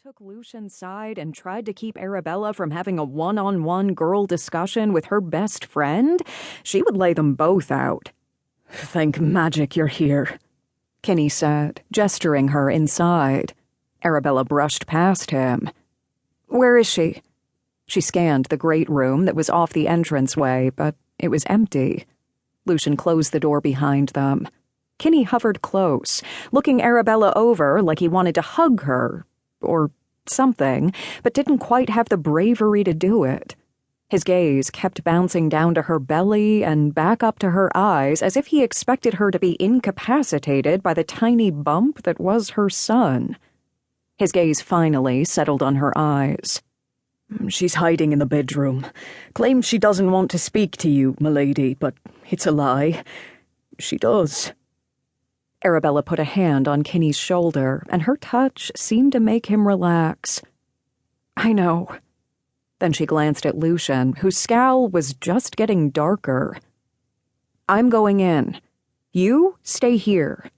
took Lucian's side and tried to keep Arabella from having a one-on-one girl discussion with her best friend, she would lay them both out. "Thank magic you're here," Kinney said, gesturing her inside. Arabella brushed past him. "Where is she?" She scanned the great room that was off the entranceway, but it was empty. Lucian closed the door behind them. Kinney hovered close, looking Arabella over like he wanted to hug her, or something, but didn't quite have the bravery to do it. His gaze kept bouncing down to her belly and back up to her eyes as if he expected her to be incapacitated by the tiny bump that was her son. His gaze finally settled on her eyes. "She's hiding in the bedroom. Claims she doesn't want to speak to you, m'lady, but it's a lie. She does." Arabella put a hand on Kinney's shoulder, and her touch seemed to make him relax. "I know." Then she glanced at Lucian, whose scowl was just getting darker. "I'm going in. You stay here."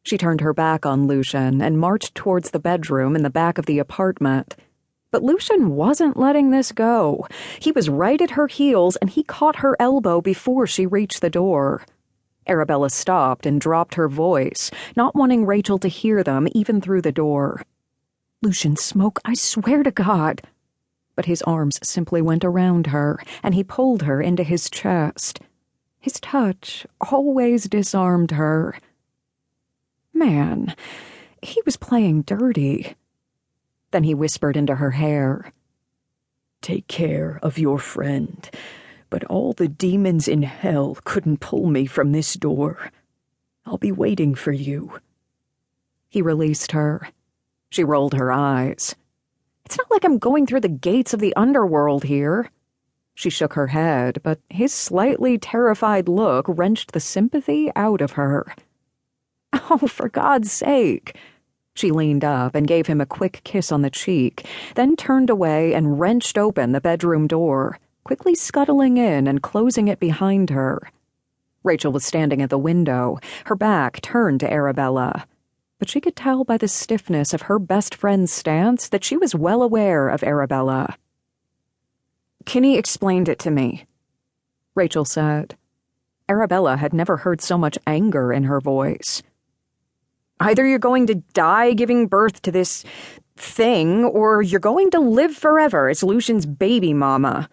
She turned her back on Lucian and marched towards the bedroom in the back of the apartment. But Lucian wasn't letting this go. He was right at her heels, and he caught her elbow before she reached the door. Arabella stopped and dropped her voice, not wanting Rachel to hear them even through the door. "Lucian, smoke, I swear to God." But his arms simply went around her, and he pulled her into his chest. His touch always disarmed her. Man, he was playing dirty. Then he whispered into her hair. "Take care of your friend. But all the demons in hell couldn't pull me from this door. I'll be waiting for you." He released her. She rolled her eyes. "It's not like I'm going through the gates of the underworld here." She shook her head, but his slightly terrified look wrenched the sympathy out of her. "Oh, for God's sake." She leaned up and gave him a quick kiss on the cheek, then turned away and wrenched open the bedroom door, quickly scuttling in and closing it behind her. Rachel was standing at the window, her back turned to Arabella, but she could tell by the stiffness of her best friend's stance that she was well aware of Arabella. "Kinney explained it to me," Rachel said. Arabella had never heard so much anger in her voice. "Either you're going to die giving birth to this thing, or you're going to live forever as Lucian's baby mama.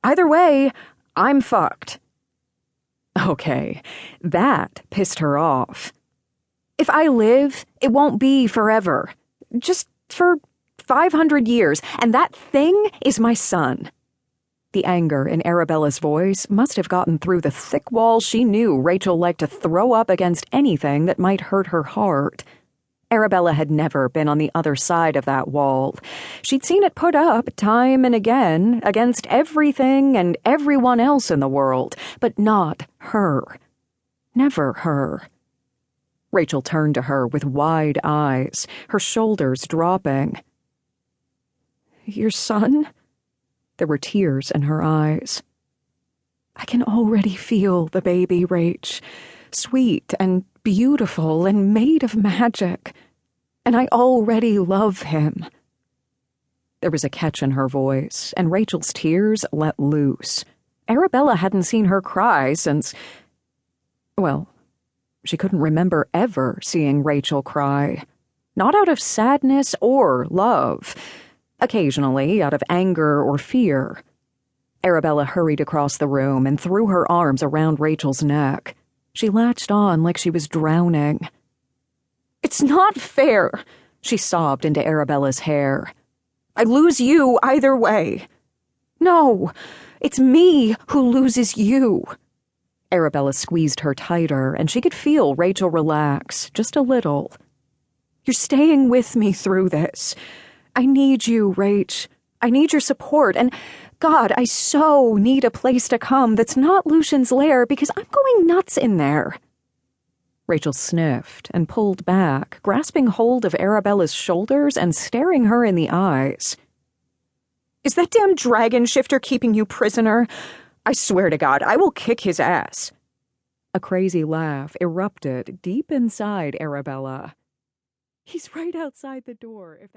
Either way, I'm fucked." Okay, that pissed her off. "If I live, it won't be forever. Just for 500 years, and that thing is my son." The anger in Arabella's voice must have gotten through the thick wall she knew Rachel liked to throw up against anything that might hurt her heart. Arabella had never been on the other side of that wall. She'd seen it put up time and again against everything and everyone else in the world, but not her. Never her. Rachel turned to her with wide eyes, her shoulders dropping. "Your son?" There were tears in her eyes. "I can already feel the baby, Rach. Sweet and beautiful and made of magic. And I already love him." There was a catch in her voice, and Rachel's tears let loose. Arabella hadn't seen her cry since... Well, she couldn't remember ever seeing Rachel cry. Not out of sadness or love. Occasionally, out of anger or fear. Arabella hurried across the room and threw her arms around Rachel's neck. She latched on like she was drowning. "It's not fair," she sobbed into Arabella's hair. "I lose you either way." "No, it's me who loses you." Arabella squeezed her tighter, and she could feel Rachel relax, just a little. "You're staying with me through this. I need you, Rach. I need your support, and God, I so need a place to come that's not Lucian's lair because I'm going nuts in there." Rachel sniffed and pulled back, grasping hold of Arabella's shoulders and staring her in the eyes. "Is that damn dragon shifter keeping you prisoner? I swear to God, I will kick his ass." A crazy laugh erupted deep inside Arabella. "He's right outside the door, if that..."